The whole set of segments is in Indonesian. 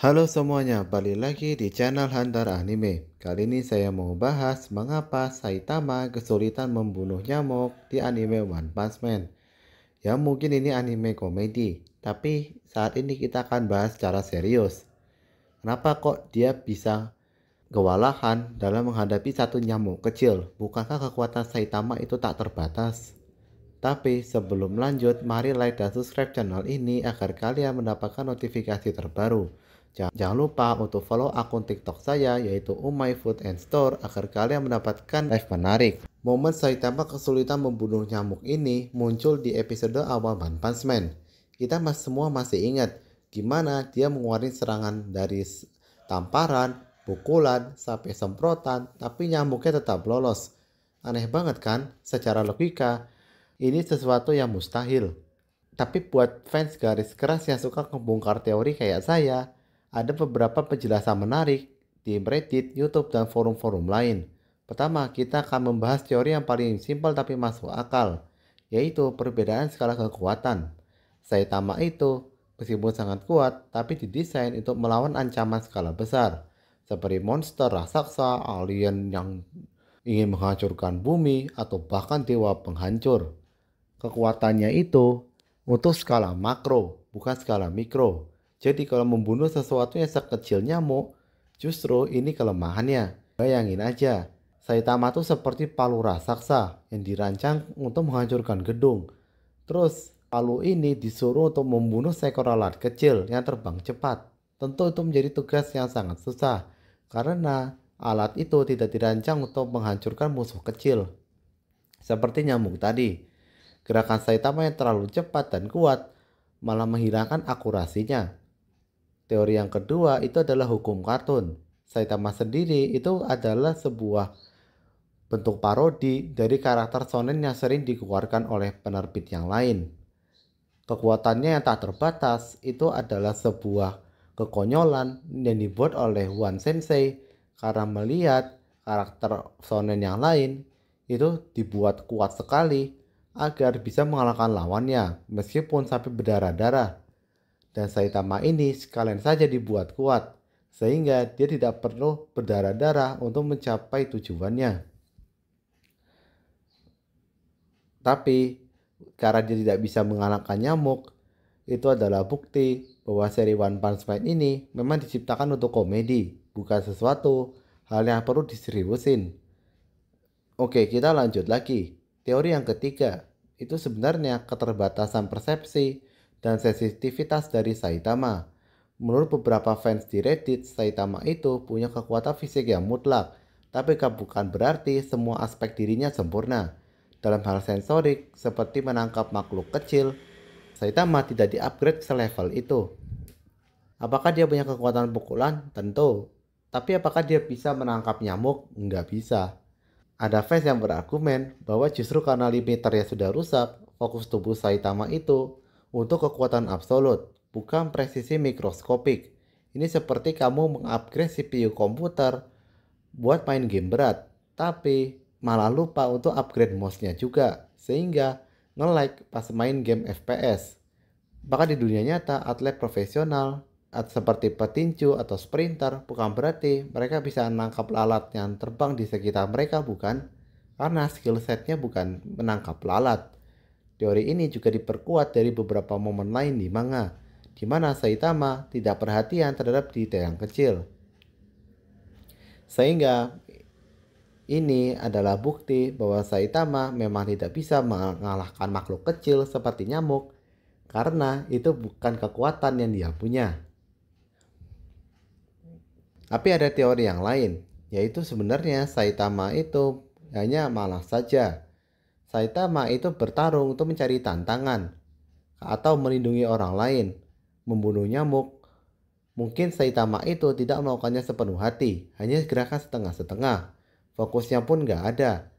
Halo semuanya, balik lagi di channel Hunter Anime. Kali ini saya mau bahas mengapa Saitama kesulitan membunuh nyamuk di anime One Punch Man. Ya mungkin ini anime komedi, tapi saat ini kita akan bahas secara serius. Kenapa kok dia bisa kewalahan dalam menghadapi satu nyamuk kecil? Bukankah kekuatan Saitama itu tak terbatas? Tapi sebelum lanjut, mari like dan subscribe channel ini agar kalian mendapatkan notifikasi terbaru. Jangan lupa untuk follow akun TikTok saya yaitu Umay Food and Store agar kalian mendapatkan live menarik. Momen Saitama kesulitan membunuh nyamuk ini muncul di episode awal One Punch Man. Kita semua masih ingat gimana dia mengeluarkan serangan dari tamparan, pukulan, sampai semprotan, tapi nyamuknya tetap lolos. Aneh banget kan? Secara logika, ini sesuatu yang mustahil. Tapi buat fans garis keras yang suka ngebongkar teori kayak saya, ada beberapa penjelasan menarik di Reddit, YouTube, dan forum-forum lain. Pertama, kita akan membahas teori yang paling simpel tapi masuk akal, yaitu perbedaan skala kekuatan. Saitama itu meskipun sangat kuat, tapi didesain untuk melawan ancaman skala besar, seperti monster raksasa, alien yang ingin menghancurkan bumi, atau bahkan dewa penghancur. Kekuatannya itu untuk skala makro, bukan skala mikro. Jadi kalau membunuh sesuatu yang sekecil nyamuk, justru ini kelemahannya. Bayangin aja, Saitama tuh seperti palu raksasa yang dirancang untuk menghancurkan gedung. Terus palu ini disuruh untuk membunuh seekor lalat kecil yang terbang cepat. Tentu itu menjadi tugas yang sangat susah, karena alat itu tidak dirancang untuk menghancurkan musuh kecil. Seperti nyamuk tadi, gerakan Saitama yang terlalu cepat dan kuat malah menghilangkan akurasinya. Teori yang kedua itu adalah hukum kartun. Saitama sendiri itu adalah sebuah bentuk parodi dari karakter shonen yang sering dikeluarkan oleh penerbit yang lain. Kekuatannya yang tak terbatas itu adalah sebuah kekonyolan yang dibuat oleh One Sensei karena melihat karakter shonen yang lain itu dibuat kuat sekali agar bisa mengalahkan lawannya meskipun sampai berdarah-darah. Dan Saitama ini sekalian saja dibuat kuat, sehingga dia tidak perlu berdarah-darah untuk mencapai tujuannya. Tapi, karena dia tidak bisa mengalahkan nyamuk, itu adalah bukti bahwa seri One Punch Man ini memang diciptakan untuk komedi, bukan sesuatu hal yang perlu diseriusin. Oke, kita lanjut lagi. Teori yang ketiga, itu sebenarnya keterbatasan persepsi dan sensitivitas dari Saitama. Menurut beberapa fans di Reddit, Saitama itu punya kekuatan fisik yang mutlak, tapi bukan berarti semua aspek dirinya sempurna. Dalam hal sensorik, seperti menangkap makhluk kecil, Saitama tidak di-upgrade selevel itu. Apakah dia punya kekuatan pukulan? Tentu. Tapi apakah dia bisa menangkap nyamuk? Nggak bisa. Ada fans yang berargumen bahwa justru karena limiternya sudah rusak, fokus tubuh Saitama itu untuk kekuatan absolut, bukan presisi mikroskopik. Ini seperti kamu mengupgrade CPU komputer buat main game berat, tapi malah lupa untuk upgrade mouse-nya juga, sehingga nge-lag pas main game FPS. Bahkan di dunia nyata, atlet profesional seperti petinju atau sprinter bukan berarti mereka bisa menangkap lalat yang terbang di sekitar mereka, bukan? Karena skill setnya bukan menangkap lalat. Teori ini juga diperkuat dari beberapa momen lain di manga, di mana Saitama tidak perhatian terhadap detail yang kecil. Sehingga ini adalah bukti bahwa Saitama memang tidak bisa mengalahkan makhluk kecil seperti nyamuk, karena itu bukan kekuatan yang dia punya. Tapi ada teori yang lain, yaitu sebenarnya Saitama itu hanya malas saja. Saitama itu bertarung untuk mencari tantangan atau melindungi orang lain, membunuh nyamuk. Mungkin Saitama itu tidak melakukannya sepenuh hati, hanya gerakan setengah-setengah. Fokusnya pun gak ada.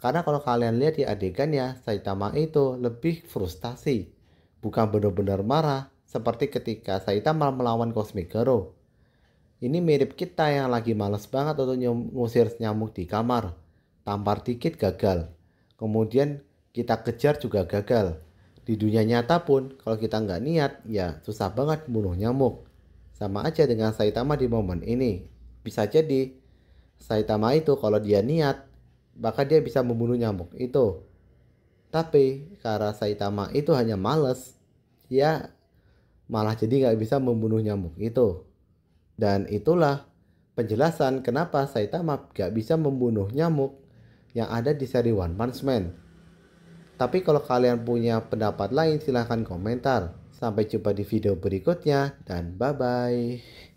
Karena kalau kalian lihat di adegannya, Saitama itu lebih frustasi, bukan benar-benar marah seperti ketika Saitama melawan Cosmic Garo. Ini mirip kita yang lagi males banget untuk ngusir nyamuk di kamar. Tampar dikit gagal. Kemudian kita kejar juga gagal. Di dunia nyata pun kalau kita nggak niat ya susah banget bunuh nyamuk. Sama aja dengan Saitama di momen ini. Bisa jadi Saitama itu kalau dia niat, maka dia bisa membunuh nyamuk itu. Tapi karena Saitama itu hanya males, ya malah jadi nggak bisa membunuh nyamuk itu. Dan itulah penjelasan kenapa Saitama nggak bisa membunuh nyamuk yang ada di seri One Punch Man. Tapi kalau kalian punya pendapat lain silahkan komentar. Sampai jumpa di video berikutnya dan bye-bye.